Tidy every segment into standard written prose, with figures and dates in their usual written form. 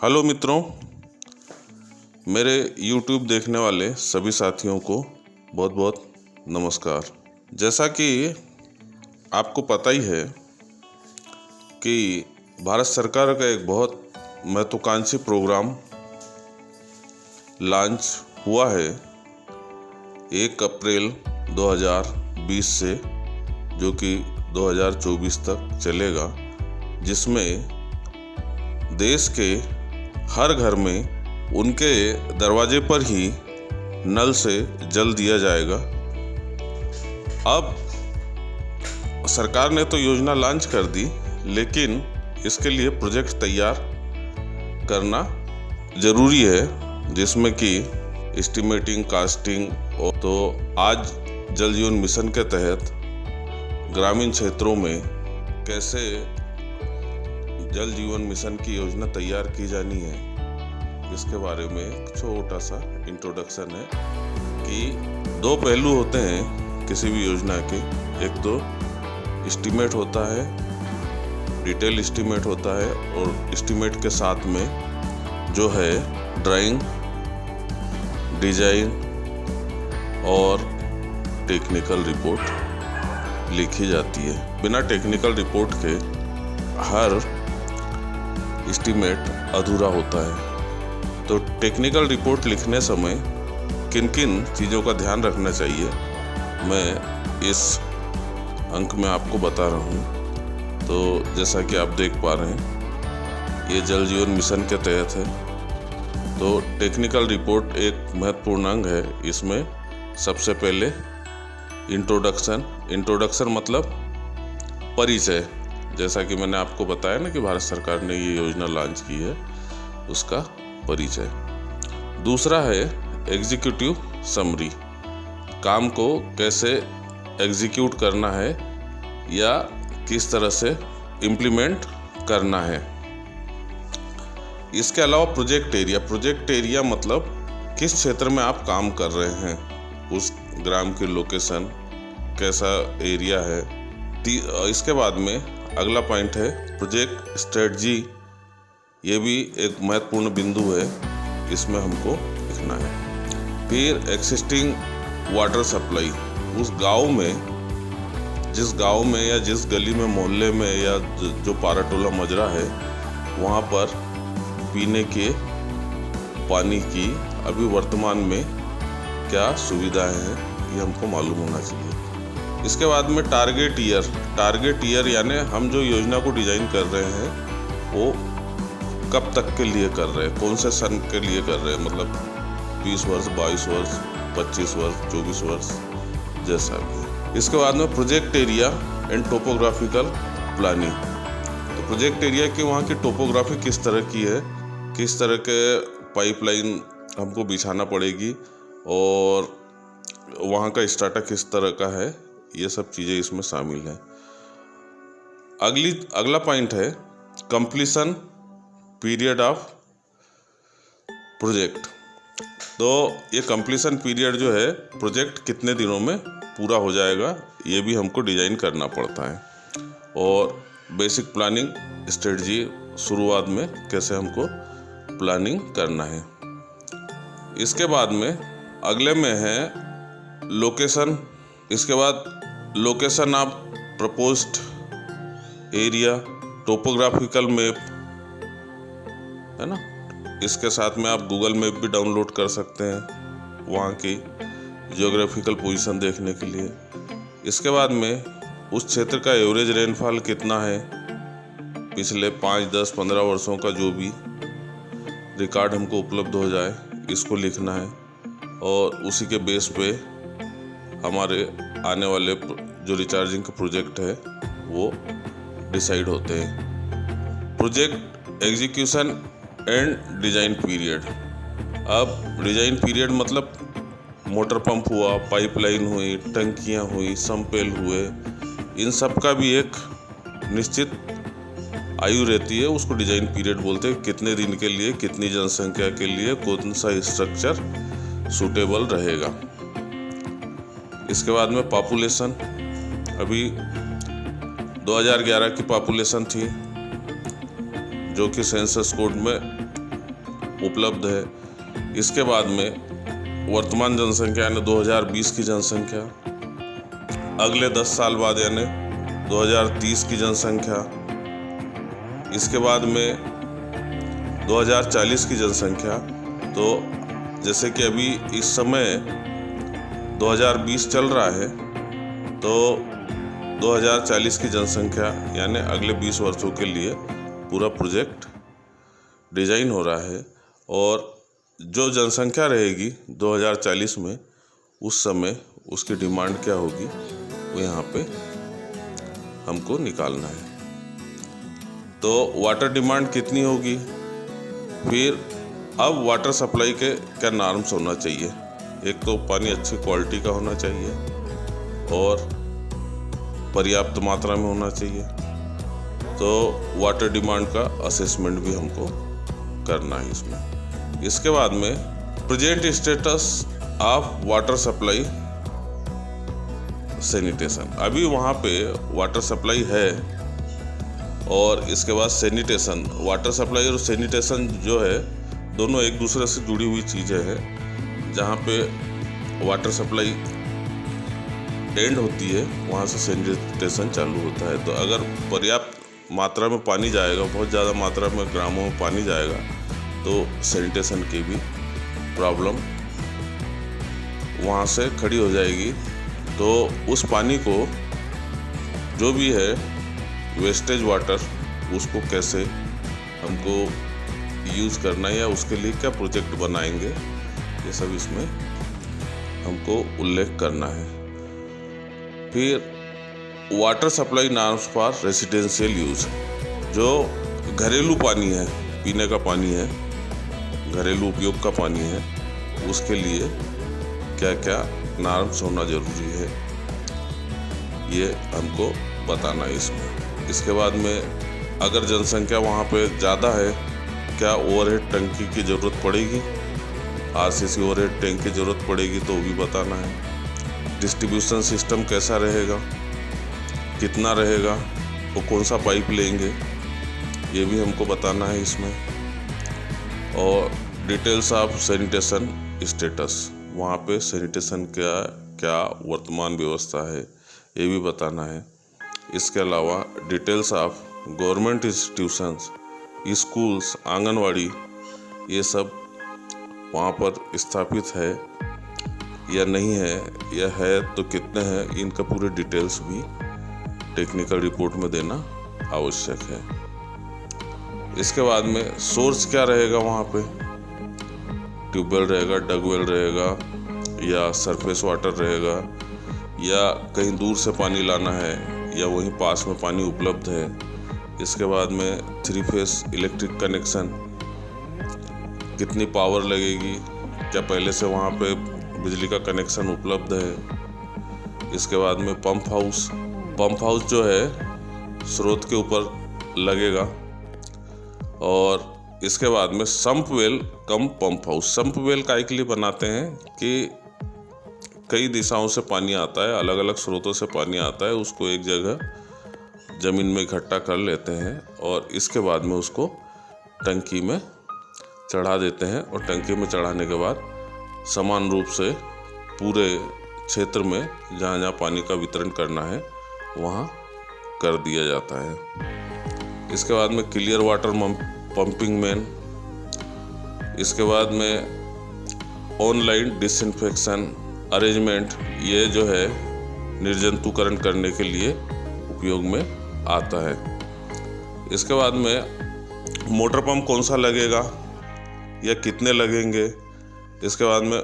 Hello मित्रों, मेरे YouTube देखने वाले सभी साथियों को बहुत बहुत नमस्कार। जैसा कि आपको पता ही है कि भारत सरकार का एक बहुत महत्वाकांक्षी प्रोग्राम लॉन्च हुआ है 1 अप्रैल 2020 से, जो कि 2024 तक चलेगा, जिसमें देश के हर घर में उनके दरवाजे पर ही नल से जल दिया जाएगा। अब सरकार ने तो योजना लॉन्च कर दी, लेकिन इसके लिए प्रोजेक्ट तैयार करना ज़रूरी है, जिसमें कि एस्टिमेटिंग, कास्टिंग। और तो आज जल जीवन मिशन के तहत ग्रामीण क्षेत्रों में कैसे जल जीवन मिशन की योजना तैयार की जानी है, इसके बारे में एक छोटा सा इंट्रोडक्शन है कि 2 पहलू होते हैं किसी भी योजना के। एक तो एस्टीमेट होता है, डिटेल एस्टीमेट होता है, और एस्टीमेट के साथ में जो है ड्राइंग, डिजाइन और टेक्निकल रिपोर्ट लिखी जाती है। बिना टेक्निकल रिपोर्ट के हर एस्टीमेट अधूरा होता है। तो टेक्निकल रिपोर्ट लिखने समय किन किन चीज़ों का ध्यान रखना चाहिए, मैं इस अंक में आपको बता रहा हूँ। तो जैसा कि आप देख पा रहे हैं, ये जल जीवन मिशन के तहत है, तो टेक्निकल रिपोर्ट एक महत्वपूर्ण अंग है। इसमें सबसे पहले इंट्रोडक्शन मतलब परिचय। जैसा कि मैंने आपको बताया ना कि भारत सरकार ने ये योजना लॉन्च की है, उसका परिचय। दूसरा है एग्जीक्यूटिव समरी, काम को कैसे एग्जीक्यूट करना है या किस तरह से इम्प्लीमेंट करना है। इसके अलावा प्रोजेक्ट एरिया मतलब किस क्षेत्र में आप काम कर रहे हैं, उस ग्राम की लोकेशन, कैसा एरिया है। इसके बाद में अगला पॉइंट है प्रोजेक्ट स्ट्रेटजी। ये भी एक महत्वपूर्ण बिंदु है, इसमें हमको लिखना है। फिर एक्सिस्टिंग वाटर सप्लाई, उस गांव में, जिस गांव में या जिस गली में, मोहल्ले में या जो पाराटोला मजरा है, वहाँ पर पीने के पानी की अभी वर्तमान में क्या सुविधाएं हैं, ये हमको मालूम होना चाहिए। इसके बाद में टारगेट ईयर यानी हम जो योजना को डिजाइन कर रहे हैं वो कब तक के लिए कर रहे हैं, कौन से सन के लिए कर रहे हैं, मतलब 20 वर्ष, 22 वर्ष, 25 वर्ष, 24 वर्ष, जैसा भी। इसके बाद में project area and topographical planning. तो प्रोजेक्ट एरिया की वहाँ की टोपोग्राफी किस तरह की है, किस तरह के पाइपलाइन हमको बिछाना पड़ेगी और वहाँ का स्ट्राटा किस तरह का है, ये सब चीज़ें इसमें शामिल हैं। अगला पॉइंट है कंप्लीशन पीरियड ऑफ प्रोजेक्ट। तो ये कंप्लीशन पीरियड जो है, प्रोजेक्ट कितने दिनों में पूरा हो जाएगा, ये भी हमको डिजाइन करना पड़ता है। और बेसिक प्लानिंग स्ट्रेटजी, शुरुआत में कैसे हमको प्लानिंग करना है। इसके बाद में अगले में है लोकेशन। इसके बाद location of proposed area, topographical map है ना। इसके साथ में आप गूगल मैप भी डाउनलोड कर सकते हैं वहाँ की जियोग्राफिकल पोजीशन देखने के लिए। इसके बाद में उस क्षेत्र का एवरेज रेनफॉल कितना है, पिछले 5, 10, 15 वर्षों का जो भी रिकॉर्ड हमको उपलब्ध हो जाए, इसको लिखना है। और उसी के बेस पे हमारे आने वाले जो रिचार्जिंग के प्रोजेक्ट है वो डिसाइड होते हैं। Project execution and design period. अब डिज़ाइन पीरियड मतलब मोटर पंप हुआ, पाइपलाइन हुई, टंकियां हुई, सम्पेल हुए, इन सब का भी एक निश्चित आयु रहती है, उसको डिज़ाइन पीरियड बोलते हैं। कितने दिन के लिए, कितनी जनसंख्या के लिए कौन सा स्ट्रक्चर सूटेबल रहेगा। इसके बाद में पॉपुलेशन, अभी 2011 की पॉपुलेशन थी, जो कि सेंसस कोड में उपलब्ध है। इसके बाद में वर्तमान जनसंख्या यानी 2020 की जनसंख्या, अगले 10 साल बाद यानी 2030 की जनसंख्या, इसके बाद में 2040 की जनसंख्या। तो जैसे कि अभी इस समय 2020 चल रहा है, तो 2040 की जनसंख्या यानी अगले 20 वर्षों के लिए पूरा प्रोजेक्ट डिजाइन हो रहा है। और जो जनसंख्या रहेगी 2040 में, उस समय उसकी डिमांड क्या होगी वो यहाँ पे हमको निकालना है। तो वाटर डिमांड कितनी होगी, फिर अब वाटर सप्लाई के क्या नॉर्म्स होना चाहिए। एक तो पानी अच्छी क्वालिटी का होना चाहिए और पर्याप्त मात्रा में होना चाहिए। तो वाटर डिमांड का असेसमेंट भी हमको करना है इसमें। इसके बाद में present status of water supply sanitation, अभी वहाँ पे वाटर सप्लाई है। और इसके बाद सैनिटेशन, वाटर सप्लाई और सैनिटेशन जो है दोनों एक दूसरे से जुड़ी हुई चीज़ें हैं। जहाँ पे वाटर सप्लाई एंड होती है वहाँ से सैनिटेशन चालू होता है। तो अगर पर्याप्त मात्रा में पानी जाएगा, बहुत ज़्यादा मात्रा में ग्रामों में पानी जाएगा, तो सैनिटेशन की भी प्रॉब्लम वहाँ से खड़ी हो जाएगी। तो उस पानी को जो भी है वेस्टेज वाटर, उसको कैसे हमको यूज़ करना है या उसके लिए क्या प्रोजेक्ट बनाएंगे, ये सब इसमें हमको उल्लेख करना है। फिर water supply norms for residential use, जो घरेलू पानी है, पीने का पानी है, घरेलू उपयोग का पानी है, उसके लिए क्या क्या नॉर्म्स होना ज़रूरी है, ये हमको बताना है इसमें। इसके बाद में अगर जनसंख्या वहाँ पे ज़्यादा है, क्या ओवरहेड टंकी की ज़रूरत पड़ेगी, आरसीसी ओवरहेड टैंक की ज़रूरत पड़ेगी, तो वो भी बताना है। डिस्ट्रीब्यूशन सिस्टम कैसा रहेगा, कितना रहेगा, वो कौन सा पाइप लेंगे, ये भी हमको बताना है इसमें। और डिटेल्स ऑफ सैनिटेशन स्टेटस, वहाँ पे सैनिटेशन का क्या वर्तमान व्यवस्था है, ये भी बताना है। इसके अलावा details of government institutions, schools, anganwadi, ये सब वहाँ पर स्थापित है या नहीं है, या है तो कितने हैं, इनका पूरे डिटेल्स भी टेक्निकल रिपोर्ट में देना आवश्यक है। इसके बाद में सोर्स क्या रहेगा, वहाँ पे ट्यूबवेल रहेगा, डगवेल रहेगा, या सरफेस वाटर रहेगा, या कहीं दूर से पानी लाना है, या वहीं पास में पानी उपलब्ध है। इसके बाद में 3 फेस इलेक्ट्रिक कनेक्शन, कितनी पावर लगेगी, क्या पहले से वहाँ पे बिजली का कनेक्शन उपलब्ध है। इसके बाद में पंप हाउस जो है स्रोत के ऊपर लगेगा। और इसके बाद में sump well come pump house. Sump well काहे के लिए बनाते हैं कि कई दिशाओं से पानी आता है, अलग अलग स्रोतों से पानी आता है, उसको एक जगह ज़मीन में इकट्ठा कर लेते हैं और इसके बाद में उसको टंकी में चढ़ा देते हैं। और टंकी में चढ़ाने के बाद समान रूप से पूरे क्षेत्र में जहाँ जहाँ पानी का वितरण करना है वहाँ कर दिया जाता है। इसके बाद में क्लियर वाटर पंपिंग मैन। इसके बाद में ऑनलाइन डिसइंफेक्शन अरेंजमेंट, ये जो है निर्जंतुकरण करने के लिए उपयोग में आता है। इसके बाद में मोटर पंप कौन सा लगेगा या कितने लगेंगे। इसके बाद में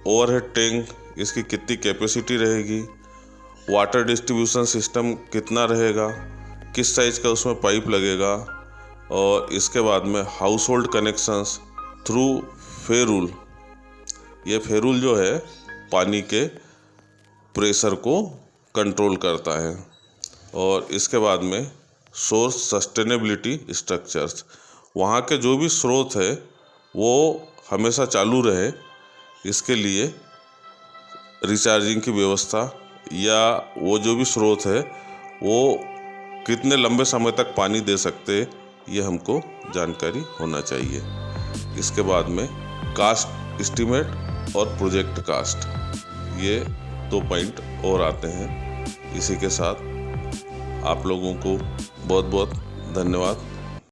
ओवरहेड टैंक, इसकी कितनी कैपेसिटी रहेगी, वाटर डिस्ट्रीब्यूशन सिस्टम कितना रहेगा, किस साइज़ का उसमें पाइप लगेगा। और इसके बाद में house hold connections through ferrule, ये फेरूल जो है पानी के प्रेशर को कंट्रोल करता है। और इसके बाद में सोर्स सस्टेनेबिलिटी स्ट्रक्चर्स, वहाँ के जो भी स्रोत है वो हमेशा चालू रहे, इसके लिए रिचार्जिंग की व्यवस्था, या वो जो भी स्रोत है वो कितने लंबे समय तक पानी दे सकते, ये हमको जानकारी होना चाहिए। इसके बाद में कास्ट एस्टीमेट और प्रोजेक्ट कास्ट, ये 2 पॉइंट और आते हैं। इसी के साथ आप लोगों को बहुत बहुत धन्यवाद।